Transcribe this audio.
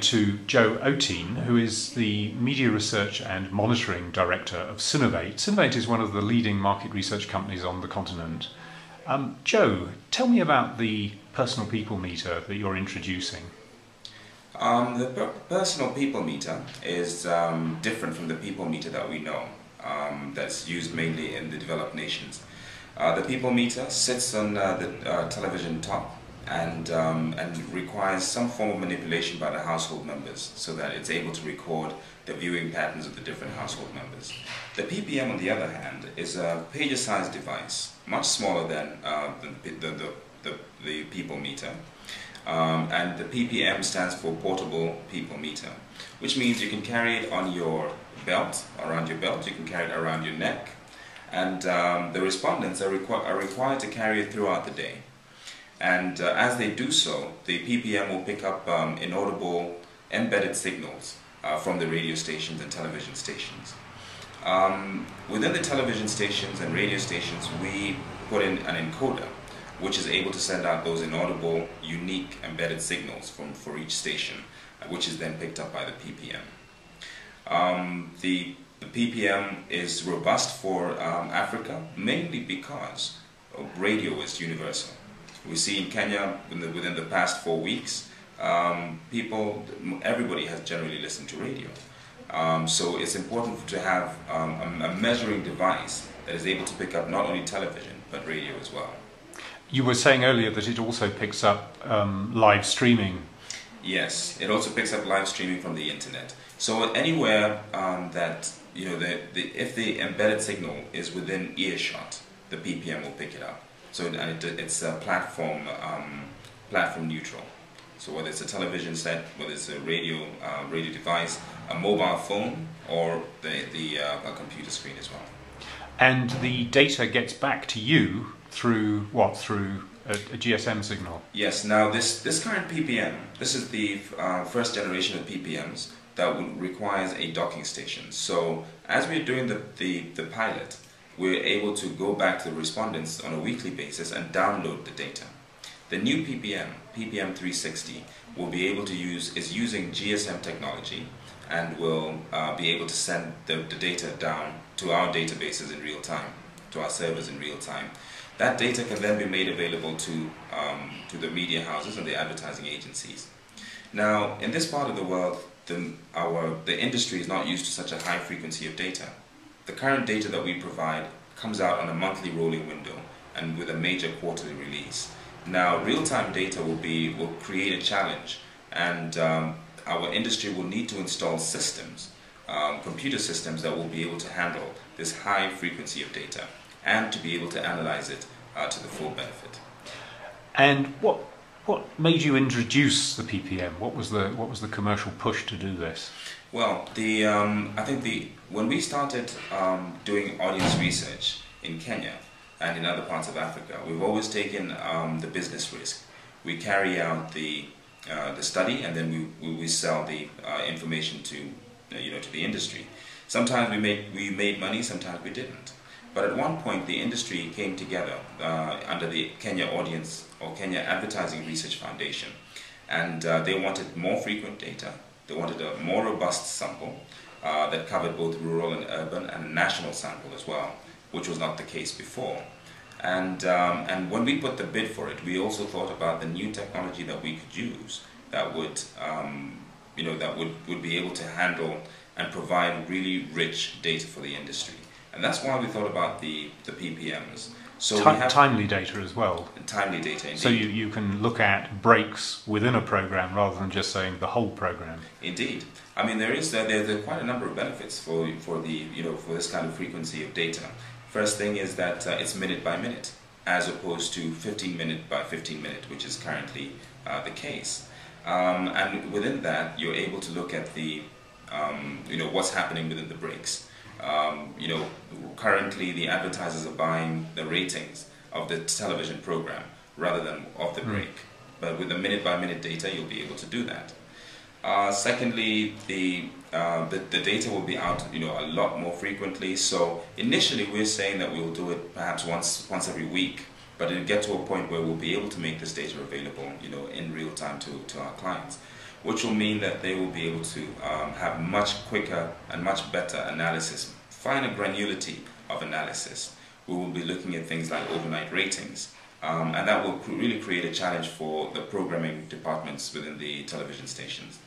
To Joe Otin, who is the Media Research and Monitoring Director of Synovate. Synovate is one of the leading market research companies on the continent. Joe, tell me about the personal people meter that you're introducing. The personal people meter is different from the people meter that we know, that's used mainly in the developed nations. The people meter sits on the television top and requires some form of manipulation by the household members so that it's able to record the viewing patterns of the different household members. The PPM, on the other hand, is a pager-sized device, much smaller than the people meter. And the PPM stands for Portable People Meter, which means you can carry it on your belt, around your belt, you can carry it around your neck, and the respondents are required to carry it throughout the day. And as they do so, the PPM will pick up inaudible embedded signals from the radio stations and television stations. Within the television stations and radio stations, we put in an encoder which is able to send out those inaudible, unique embedded signals for each station, which is then picked up by the PPM. The PPM is robust for Africa, mainly because radio is universal. We see in Kenya, within the past 4 weeks, everybody has generally listened to radio. So it's important to have a measuring device that is able to pick up not only television, but radio as well. You were saying earlier that it also picks up live streaming. Yes, it also picks up live streaming from the internet. So anywhere that, if the embedded signal is within earshot, the PPM will pick it up. So it's platform neutral. So whether it's a television set, whether it's a radio device, a mobile phone, or a computer screen as well. And the data gets back to you through what? Through a GSM signal? Yes. Now this current PPM, this is the first generation of PPMs that requires a docking station. So as we're doing the pilot, we're able to go back to the respondents on a weekly basis and download the data. The new PPM, PPM 360, is using GSM technology and will be able to send the data down to our databases in real time, to our servers in real time. That data can then be made available to the media houses and the advertising agencies. Now, in this part of the world, the industry is not used to such a high frequency of data. The current data that we provide comes out on a monthly rolling window and with a major quarterly release. Now, real-time data will create a challenge, and our industry will need to install systems, computer systems that will be able to handle this high frequency of data and to be able to analyze it to the full benefit. And what made you introduce the PPM? What was the commercial push to do this? Well, I think when we started doing audience research in Kenya and in other parts of Africa, we've always taken the business risk. We carry out the study, and then we sell the information to the industry. Sometimes we made money, sometimes we didn't. But at one point, the industry came together under the Kenya Audience or Kenya Advertising Research Foundation, and they wanted more frequent data. They wanted a more robust sample that covered both rural and urban, and a national sample as well, which was not the case before. And when we put the bid for it, we also thought about the new technology that we could use that would be able to handle and provide really rich data for the industry. And that's why we thought about the PPMs. So we have timely data as well. Timely data, indeed. So you can look at breaks within a program rather than just saying the whole program. Indeed. I mean, there are quite a number of benefits for this kind of frequency of data. First thing is that it's minute by minute, as opposed to 15 minute by 15 minute, which is currently the case. And within that, you're able to look at what's happening within the breaks. Currently the advertisers are buying the ratings of the television program rather than of the break. But with the minute-by-minute data, you'll be able to do that. Secondly, the data will be out, a lot more frequently. So initially, we're saying that we will do it perhaps once every week. But it'll get to a point where we'll be able to make this data available, in real time to our clients. which will mean that they will be able to have much quicker and much better analysis, finer granularity of analysis. We will be looking at things like overnight ratings, and that will really create a challenge for the programming departments within the television stations.